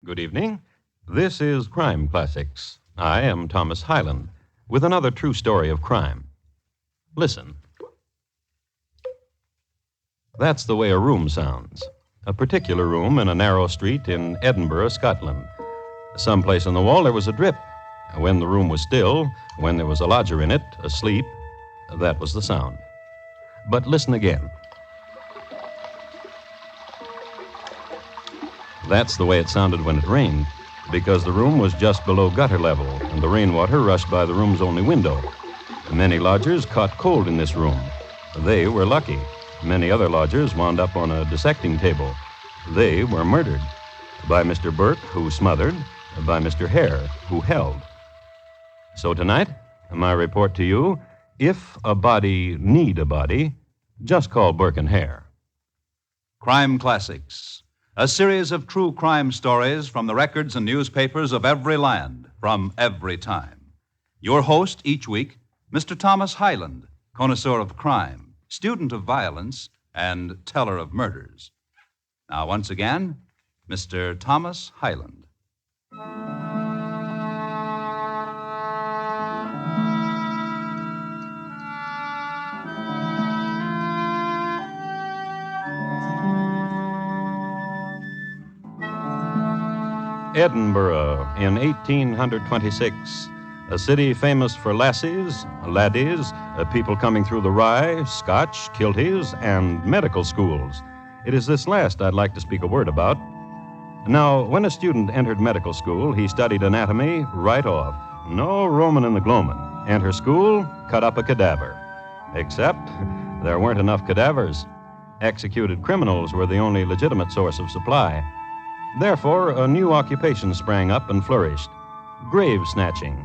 Good evening. This is Crime Classics. I am Thomas Hyland with another true story of crime. Listen. That's the way a room sounds. A particular room in a narrow street in Edinburgh, Scotland. Someplace in the wall there was a drip. When the room was still, when there was a lodger in it, asleep, that was the sound. But listen again. That's the way it sounded when it rained, because the room was just below gutter level, and the rainwater rushed by the room's only window. Many lodgers caught cold in this room. They were lucky. Many other lodgers wound up on a dissecting table. They were murdered. By Mr. Burke, who smothered, by Mr. Hare, who held. So tonight, my report to you, if a body need a body, just call Burke and Hare. Crime Classics, a series of true crime stories from the records and newspapers of every land, from every time. Your host each week, Mr. Thomas Hyland, connoisseur of crime, student of violence, and teller of murders. Now, once again, Mr. Thomas Hyland. Edinburgh in 1826, a city famous for lassies, laddies, people coming through the rye, Scotch, kilties, and medical schools. It is this last I'd like to speak a word about. Now, when a student entered medical school, he studied anatomy right off. No Roman in the gloamin'. Enter school, cut up a cadaver. Except there weren't enough cadavers. Executed criminals were the only legitimate source of supply. Therefore, a new occupation sprang up and flourished. Grave snatching,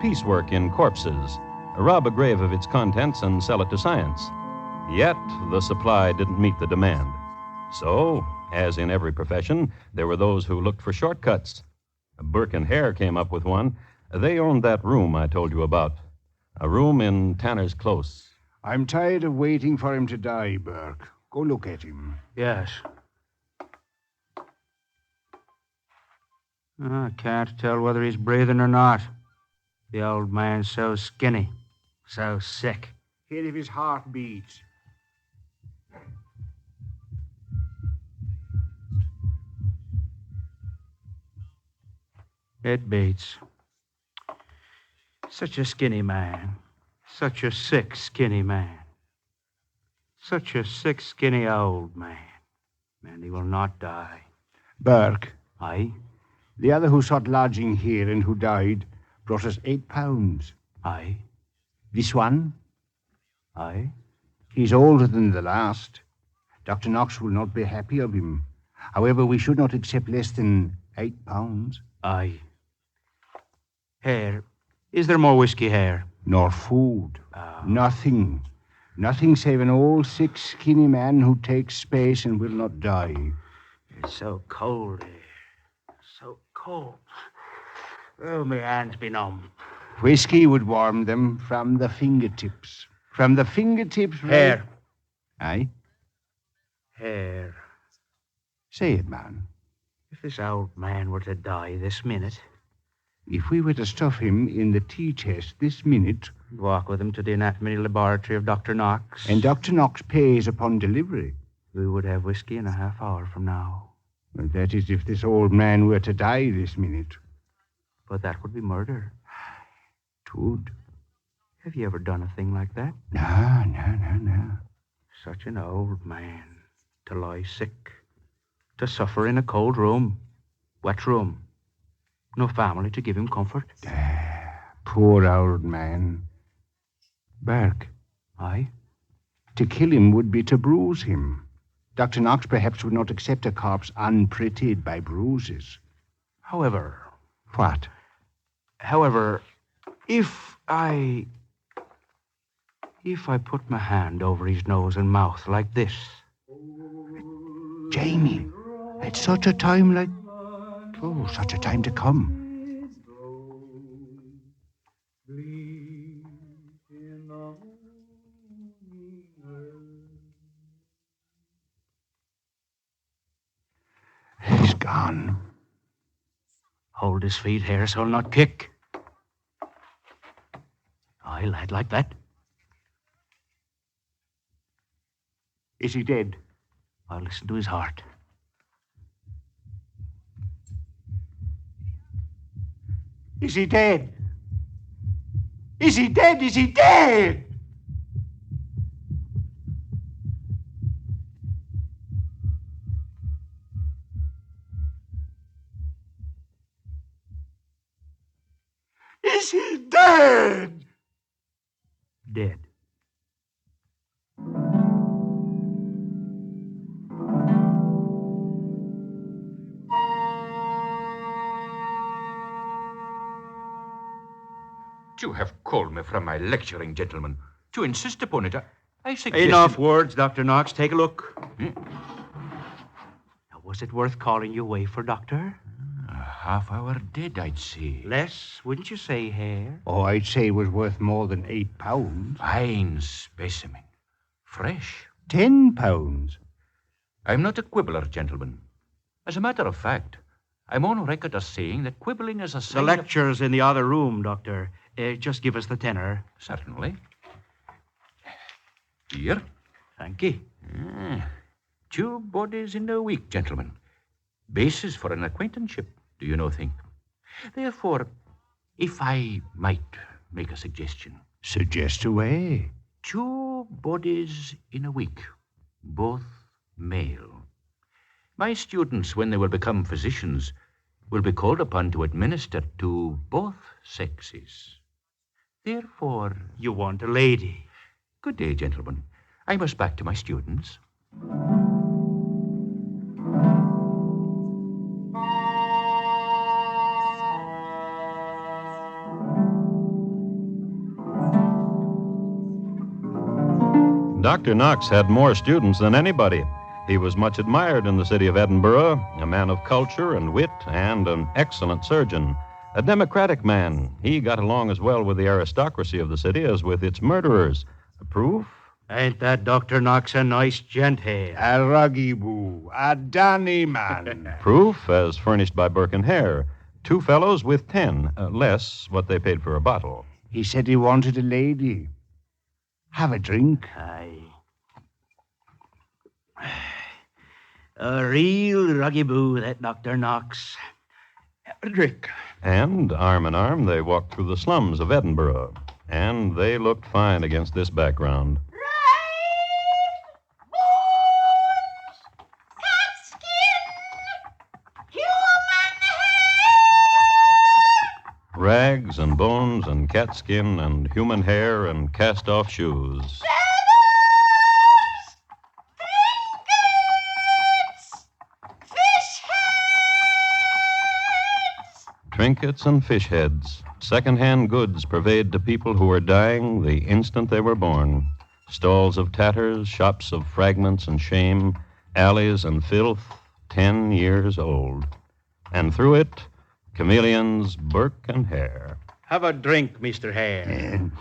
piecework in corpses, rob a grave of its contents and sell it to science. Yet, the supply didn't meet the demand. So, as in every profession, there were those who looked for shortcuts. Burke and Hare came up with one. They owned that room I told you about. A room in Tanner's Close. I'm tired of waiting for him to die, Burke. Go look at him. Yes. I can't tell whether he's breathing or not. The old man's so skinny, so sick. Hear if his heart beats. It beats. Such a skinny man. Such a sick, skinny man. Such a sick, skinny old man. And he will not die. Burke, Aye? the other who sought lodging here and who died, brought us £8. Aye? This one, Aye? he's older than the last. Dr. Knox will not be happy of him. However, we should not accept less than £8. Aye. Hare. Is there more whiskey, Hare? Nor food. Oh. Nothing. Nothing save an old, sick, skinny man who takes space and will not die. It's so cold here. So cold. Oh, my hands be numb. Whiskey would warm them from the fingertips. From the fingertips... Hare. Aye? Hare. Say it, man. If this old man were to die this minute, If we were to stuff him in the tea chest this minute, walk with him to the anatomy laboratory of Dr. Knox, and Dr. Knox pays upon delivery, we would have whiskey in a half hour from now. well, that is if this old man were to die this minute. But that would be murder. Twould. Have you ever done a thing like that? No. Such an old man to lie sick, to suffer in a cold room, wet room. No family to give him comfort. Poor old man. Burke, Aye? to kill him would be to bruise him. Dr. Knox perhaps would not accept a corpse unprettied by bruises. However, What? if I put my hand over his nose and mouth like this. Jamie, at such a time like... Oh, such a time to come. He's gone. Hold his feet, Hare, so he'll not kick. Aye, lad, like that. Is he dead? I'll listen to his heart. Is he dead? Is he dead? Is he dead? Is he dead? Dead. You have called me from my lecturing, gentlemen. To insist upon it, I suggest... Enough words, Dr. Knox. Take a look. Now, was it worth calling you away for, Doctor? A half-hour dead, I'd say. Less, wouldn't you say, Hare? Oh, I'd say it was worth more than £8. Fine specimen. Fresh. £10. I'm not a quibbler, gentlemen. As a matter of fact, I'm on record as saying that quibbling is a The sign of... lecture's in the other room, Doctor. Just give us the tenor. Certainly. Here. Thank you. 2 bodies in a week, gentlemen. Basis for an acquaintanceship, do you know, think? Therefore, if I might make a suggestion. Suggest away. 2 bodies in a week, both male. My students, when they will become physicians, will be called upon to administer to both sexes. Therefore... You want a lady. Good day, gentlemen. I must back to my students. Dr. Knox had more students than anybody. He was much admired in the city of Edinburgh, a man of culture and wit and an excellent surgeon. A democratic man, he got along as well with the aristocracy of the city as with its murderers. A proof? Ain't that Dr. Knox a nice gent, Hare? A ruggy-boo, a danny man. Proof, as furnished by Burke and Hare. 2 fellows with 10, less what they paid for a bottle. He said he wanted a lady. Have a drink. Aye. A real ruggy-boo, that Dr. Knox. Have a drink. And, arm in arm, they walked through the slums of Edinburgh. And they looked fine against this background. Rags and bones and cat skin and human hair and cast-off shoes. Trinkets and fish heads. Second-hand goods purveyed to people who were dying the instant they were born. Stalls of tatters, shops of fragments and shame, alleys and filth, 10 years old. And through it, chameleons Burke and Hare. Have a drink, Mr. Hare.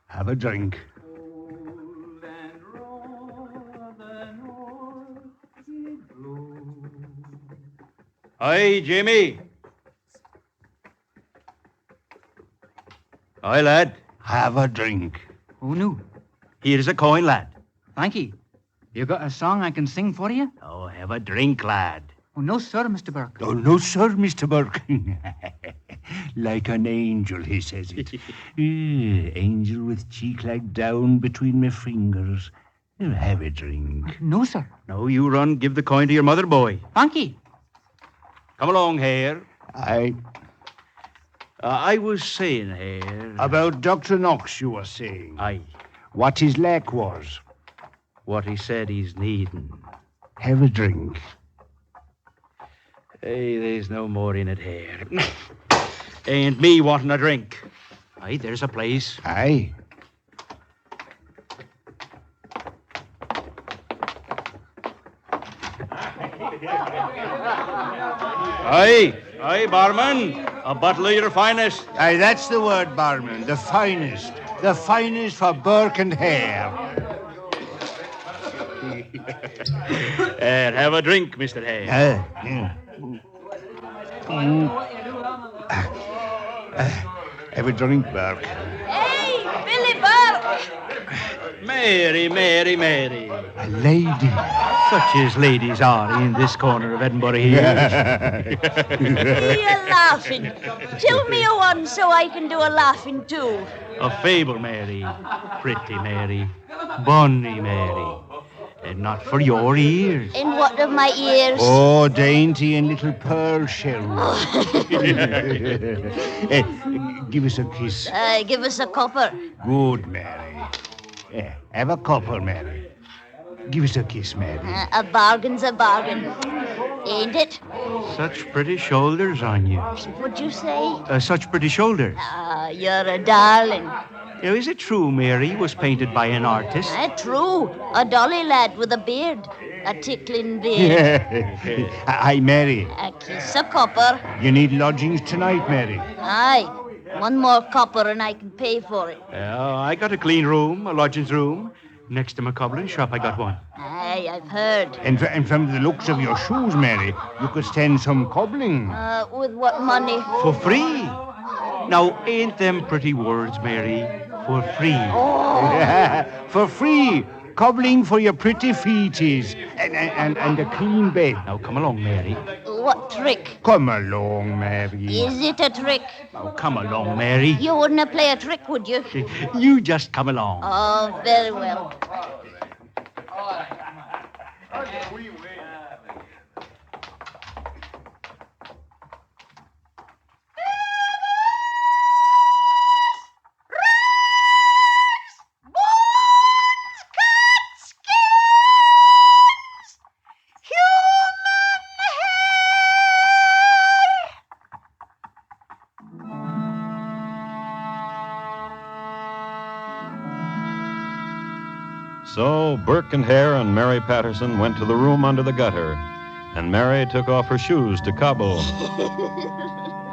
Have a drink. Aye, Jimmy. Aye, lad. Have a drink. Oh, no. Here's a coin, lad. Thank you. You got a song I can sing for you? Oh, have a drink, lad. Oh, no, sir, Mr. Burke. Oh, no, sir, Mr. Burke. Like an angel, he says it. Angel with cheek like down between my fingers. Have a drink. No, sir. No, you run, give the coin to your mother, boy. Thank you. Come along, Hare. I... I was saying, Hare... About Dr. Knox, you were saying. Aye. What his lack was. What he said he's needing. Have a drink. Hey, there's no more in it, Hare. Ain't me wanting a drink. Aye, there's a place. Aye. Aye, barman. A bottle of your finest. Aye, that's the word, barman. The finest. The finest for Burke and Hare. Have a drink, Mr. Hare. Have a drink, Burke. Hey, Billy Burke! Mary, Mary, Mary. A lady. Such as ladies are in this corner of Edinburgh here. You're laughing. Tell me a one so I can do a laughing too. A fable, Mary. Pretty Mary. Bonny Mary. And not for your ears. And what of my ears? Oh, dainty and little pearl shells. Give us a kiss. Give us a copper. Good, Mary. Have a copper, Mary. Give us a kiss, Mary. A bargain's a bargain. Ain't it? Such pretty shoulders on you. What'd you say? Such pretty shoulders. You're a darling. Now, is it true Mary was painted by an artist? True. A dolly lad with a beard. A tickling beard. Aye, Mary. A kiss a copper. You need lodgings tonight, Mary. Aye. One more copper and I can pay for it. I got a clean room, a lodgings room. Next to my cobbling shop, I got one. Aye, I've heard. And from the looks of your shoes, Mary, you could stand some cobbling. With what money? For free. Now, ain't them pretty words, Mary? For free. For free. Cobbling for your pretty feeties. And a clean bed. Now, come along, Mary. What trick? Come along, Mary. Is it a trick? Now, come along, Mary. You wouldn't play a trick, would you? You just come along. Oh, very well. So Burke and Hare and Mary Patterson went to the room under the gutter, and Mary took off her shoes to cobble.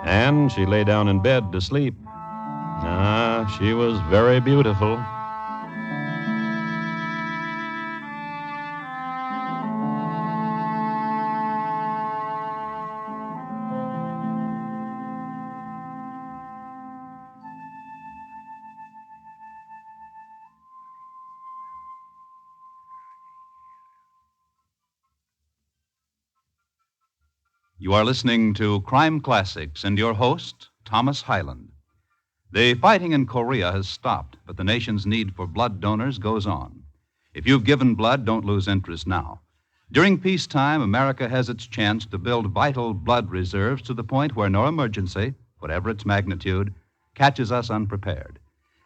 And she lay down in bed to sleep. She was very beautiful. You are listening to Crime Classics and your host, Thomas Hyland. The fighting in Korea has stopped, but the nation's need for blood donors goes on. If you've given blood, don't lose interest now. During peacetime, America has its chance to build vital blood reserves to the point where no emergency, whatever its magnitude, catches us unprepared.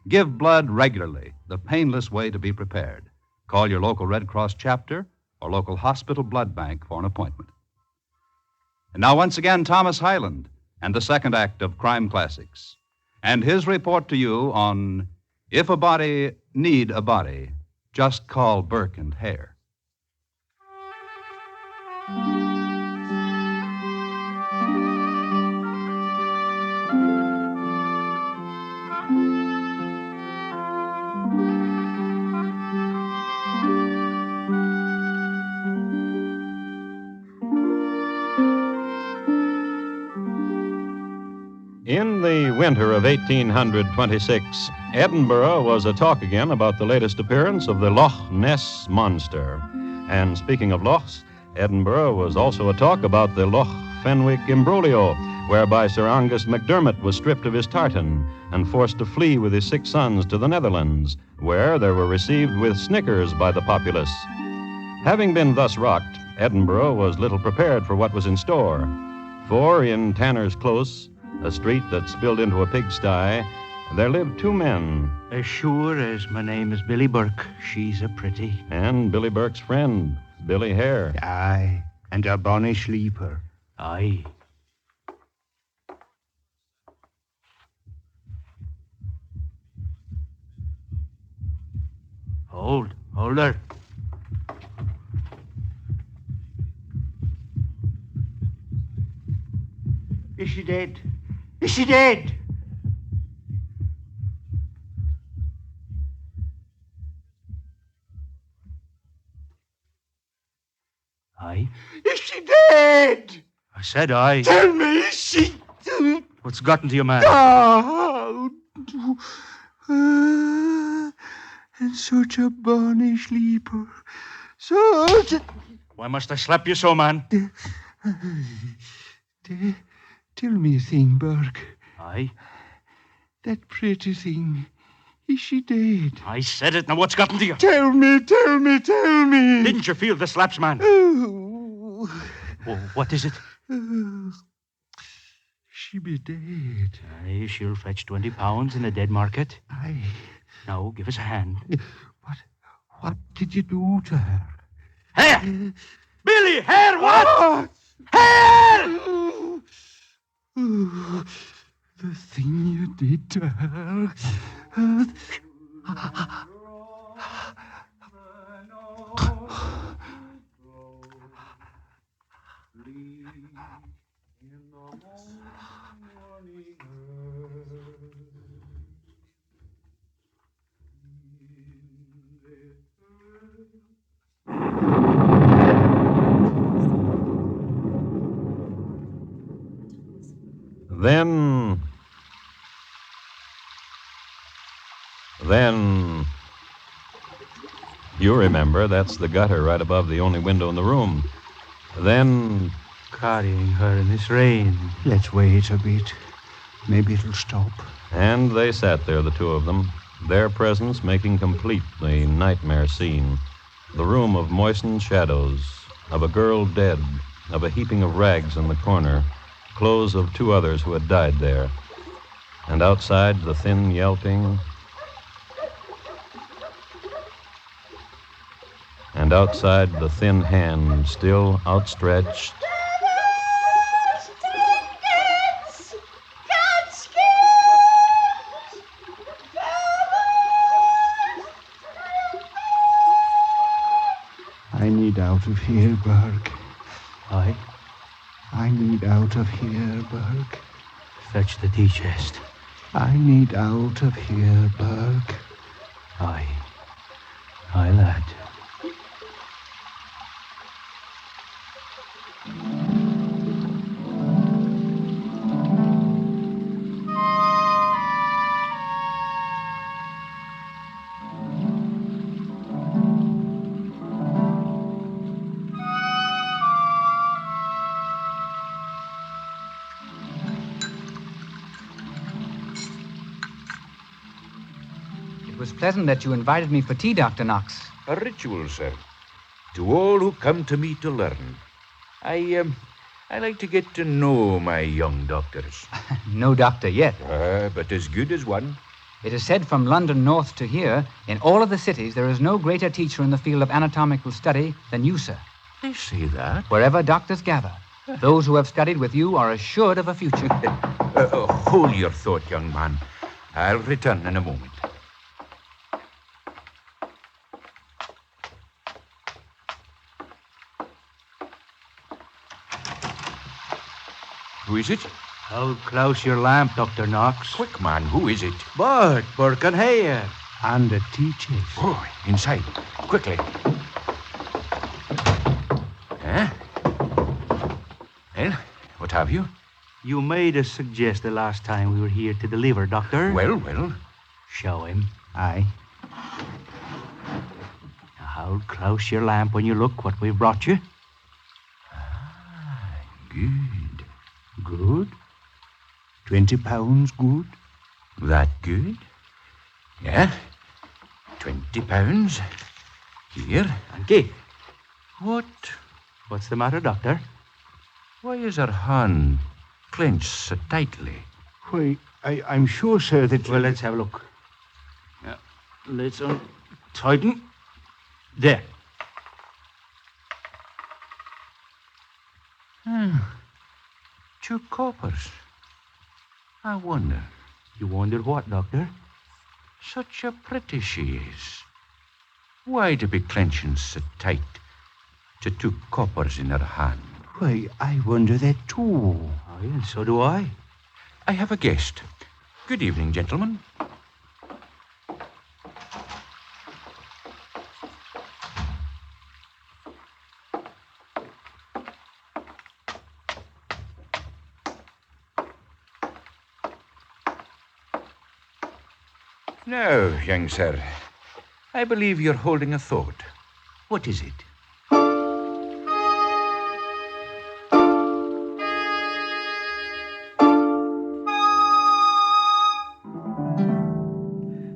Give blood regularly, the painless way to be prepared. Call your local Red Cross chapter or local hospital blood bank for an appointment. And now, once again, Thomas Hyland and the second act of Crime Classics, and his report to you on If a Body Need a Body, Just Call Burke and Hare. In the winter of 1826, Edinburgh was a-talk again about the latest appearance of the Loch Ness Monster. And speaking of lochs, Edinburgh was also a-talk about the Loch Fenwick imbroglio, whereby Sir Angus MacDermot was stripped of his tartan and forced to flee with his 6 sons to the Netherlands, where they were received with snickers by the populace. Having been thus rocked, Edinburgh was little prepared for what was in store. For in Tanner's Close, a street that spilled into a pigsty, there lived 2 men. As sure as my name is Billy Burke, she's a pretty. And Billy Burke's friend, Billy Hare. Aye, and a bonny sleeper. Aye. Hold her. Is she dead? Is she dead? Aye. Is she dead? I said aye. Tell me, is she... What's gotten to you, man? Oh, and such a bonny sleeper. Such a... Why must I slap you so, man? Tell me a thing, Burke. Aye. That pretty thing, is she dead? I said it. Now what's gotten to you? Tell me. Didn't you feel the slaps, man? Oh, What is it? she be dead. Aye, she'll fetch 20 pounds in a dead market. Aye. Now, give us a hand. What did you do to her? Hare! Billy, Hare, what? Hare! Oh, the thing you did to her. Then, you remember, that's the gutter right above the only window in the room. Then, Carrying her in this rain. Let's wait a bit. Maybe it'll stop. and they sat there, the two of them, their presence making complete the nightmare scene. The room of moistened shadows, of a girl dead, of a heaping of rags in the corner, clothes of two others who had died there. And outside, the thin yelping. And outside, the thin hand still outstretched. I need out of here, Burke. Aye. I need out of here, Burke. Fetch the tea chest. I need out of here, Burke. Aye. Aye, lad. It was pleasant that you invited me for tea, Dr. Knox. A ritual, sir. To all who come to me to learn. I like to get to know my young doctors. No doctor yet. But as good as one. It is said from London north to here, in all of the cities, there is no greater teacher in the field of anatomical study than you, sir. They say that. Wherever doctors gather, those who have studied with you are assured of a future. Hold your thought, young man. I'll return in a moment. Who is it? How close your lamp, Dr. Knox? Quick, man. Who is it? Burke and Hare. And the teachers. Oh, inside. Quickly. Huh? Well, what have you? You made us suggest the last time we were here to deliver, Doctor. Well. Show him. Aye. Now, hold close your lamp when you look what we've brought you. Good. Good. 20 pounds good. That good? Yeah. 20 pounds. Here. Thank you. What? What's the matter, Doctor? Why is her hand clenched so tightly? Why, I'm sure, sir, that... Well, let's have a look. Yeah. Let's tighten. There. Two coppers. I wonder. You wonder what, Doctor? Such a pretty she is. Why to be clenching so tight to two coppers in her hand? Why, I wonder that too. Aye, and so do I. I have a guest. Good evening, gentlemen. Now, young sir, I believe you're holding a thought. What is it?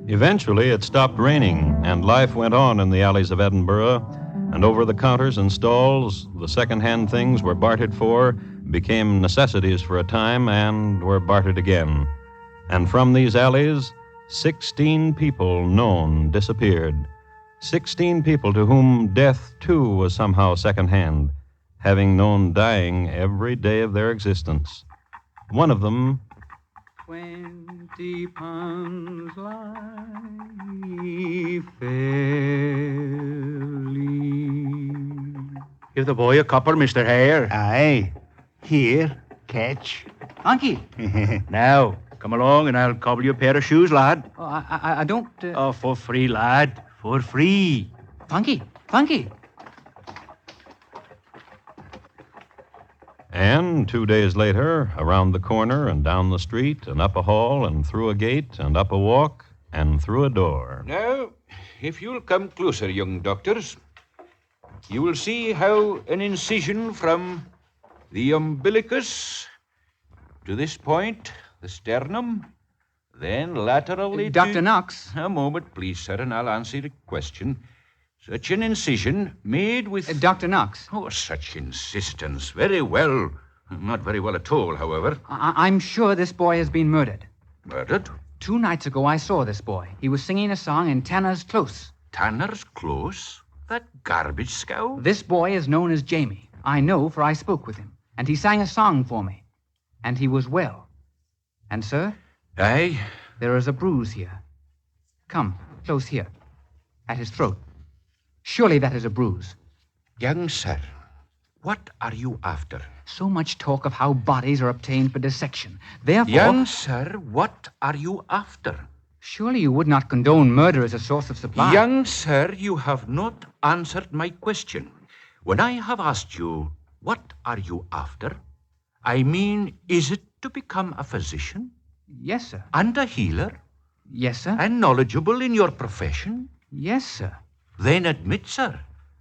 Eventually, it stopped raining, and life went on in the alleys of Edinburgh. And over the counters and stalls, the second-hand things were bartered for, became necessities for a time, and were bartered again. And from these alleys, 16 people known disappeared. 16 people to whom death, too, was somehow second-hand, having known dying every day of their existence. One of them... 20 pounds lie fairly. Give the boy a copper, Mr. Hare. Aye. Here, catch. Unky. Now, come along and I'll cobble you a pair of shoes, lad. Oh, I don't... Oh, for free, lad. For free. Funky. And 2 days later, around the corner and down the street and up a hall and through a gate and up a walk and through a door. Now, if you'll come closer, young doctors, you will see how an incision from the umbilicus to this point, the sternum, then laterally Dr. to... Knox. A moment, please, sir, and I'll answer the question. Such an incision made with... Dr. Knox. Oh, such insistence. Very well. Not very well at all, however. I'm sure this boy has been murdered. Murdered? 2 nights ago, I saw this boy. He was singing a song in Tanner's Close. Tanner's Close? That garbage scow? This boy is known as Jamie. I know, for I spoke with him. And he sang a song for me. And he was well. And, sir? Aye? There is a bruise here. Come, close here. At his throat. Surely that is a bruise. Young sir, what are you after? So much talk of how bodies are obtained for dissection. Therefore... Young sir, what are you after? Surely you would not condone murder as a source of supply. Young sir, you have not answered my question. When I have asked you, what are you after? I mean, is it to become a physician? Yes, sir. And a healer? Yes, sir. And knowledgeable in your profession? Yes, sir. Then admit, sir,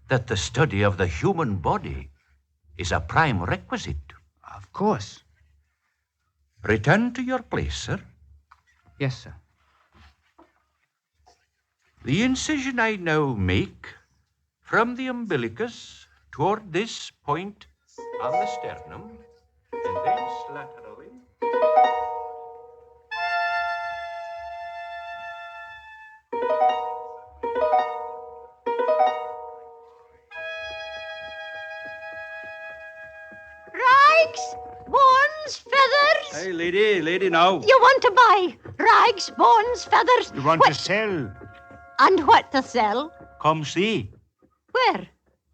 that the study of the human body is a prime requisite. Of course. Return to your place, sir. Yes, sir. The incision I now make from the umbilicus toward this point on the sternum, and thence laterally. Rags, bones, feathers. Hey, lady now. You want to buy rags, bones, feathers. You want to sell? And what to sell? Come see. Where?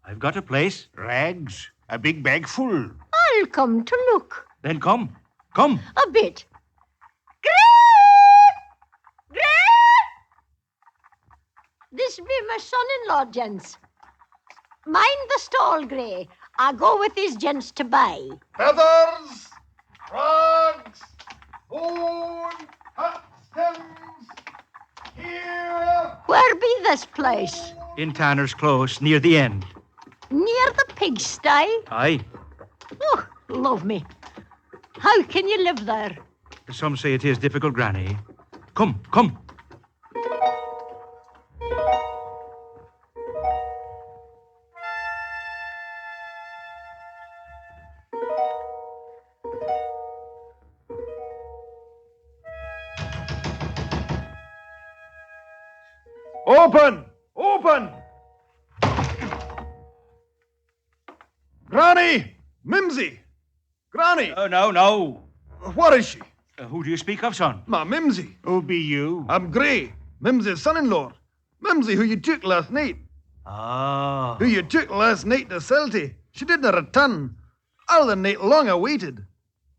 I've got a place. Rags. A big bag full. I'll come to look. Then come. Come. A bit. Gray! Gray! This be my son-in-law, gents. Mind the stall, Gray. I'll go with these gents to buy. Feathers, rags, bone, hot stems, here. Where be this place? In Tanner's Close, near the end. Near the pigsty? Aye. Oh, love me. How can you live there? Some say it is difficult, Granny. Come. Open! Open! Granny! Mimsy! Granny! Oh, no. What is she? Who do you speak of, son? Ma Mimsy. Who be you? I'm Gray, Mimsy's son-in-law. Mimsy, who you took last night. Ah. Who you took last night to Celty. She didn't return. All the night long I waited.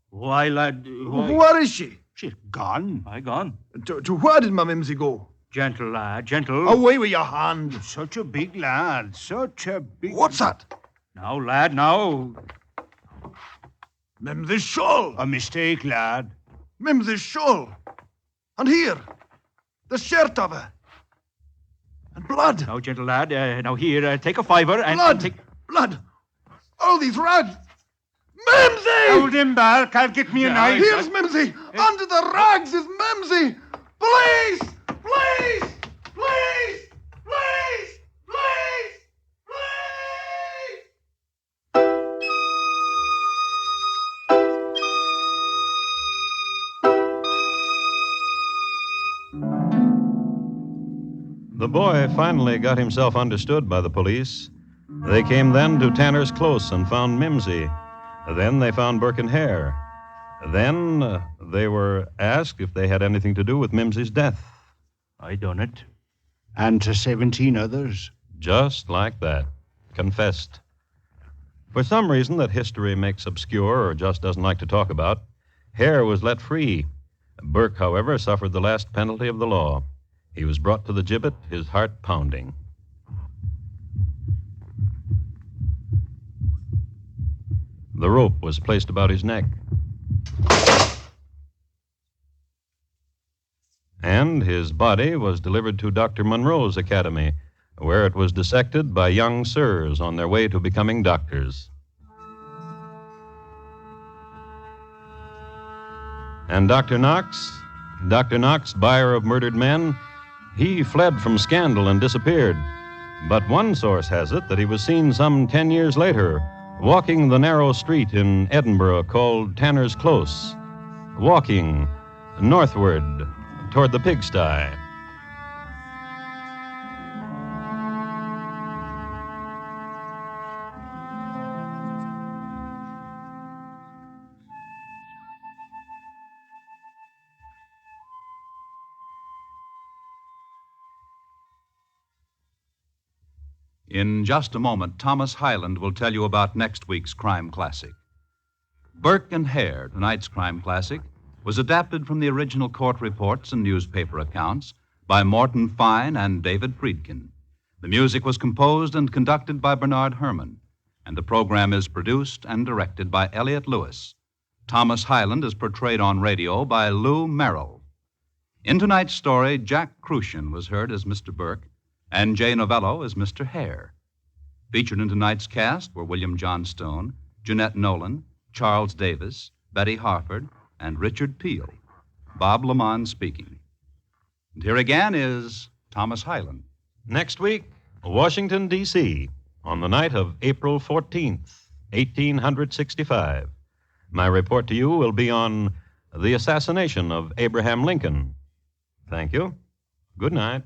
Why, lad? Where is she? She's gone. Aye, gone. To where did my Mimsy go? Gentle, lad, gentle. Away with your hand. Such a big lad. Such a big... What's that? Now, lad, now. Mimsy's shawl. A mistake, lad. Mimsy's shawl. And here, The shirt of her. And blood. Now, gentle lad, now here, take a fiver and... Blood! Take... Blood! All these rags! Mimsy! Hold him, Burke. I'll get me a knife. Here's Mimsy! Under the rags is Mimsy! Please! Please! Please! Please! Please! Please! The boy finally got himself understood by the police. They came then to Tanner's Close and found Mimsy. Then they found Burke and Hare. Then they were asked if they had anything to do with Mimsy's death. I done it. And to 17 others. Just like that. Confessed. For some reason that history makes obscure or just doesn't like to talk about, Hare was let free. Burke, however, suffered the last penalty of the law. He was brought to the gibbet, his heart pounding. The rope was placed about his neck. And his body was delivered to Dr. Monroe's academy, where it was dissected by young sirs on their way to becoming doctors. And Dr. Knox, buyer of murdered men, he fled from scandal and disappeared. But one source has it that he was seen some 10 years later, walking the narrow street in Edinburgh called Tanner's Close, walking northward toward the pigsty. In just a moment, Thomas Hyland will tell you about next week's crime classic. Burke and Hare, tonight's crime classic, was adapted from the original court reports and newspaper accounts by Morton Fine and David Friedkin. The music was composed and conducted by Bernard Herrmann, and the program is produced and directed by Elliott Lewis. Thomas Hyland is portrayed on radio by Lou Merrill. In tonight's story, Jack Crucian was heard as Mr. Burke, and Jay Novello as Mr. Hare. Featured in tonight's cast were William Johnstone, Jeanette Nolan, Charles Davis, Betty Harford, and Richard Peel. Bob Lamont speaking. And here again is Thomas Hyland. Next week, Washington, D.C., on the night of April 14th, 1865. My report to you will be on the assassination of Abraham Lincoln. Thank you. Good night.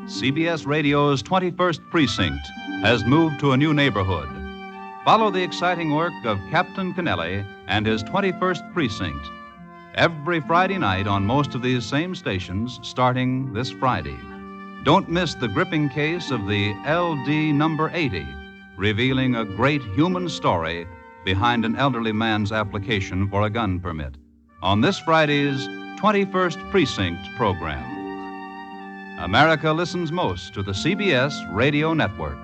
CBS Radio's 21st Precinct has moved to a new neighborhood. Follow the exciting work of Captain Kennelly and his 21st Precinct every Friday night on most of these same stations starting this Friday. Don't miss the gripping case of the LD number 80, revealing a great human story behind an elderly man's application for a gun permit on this Friday's 21st Precinct program. America listens most to the CBS Radio Network.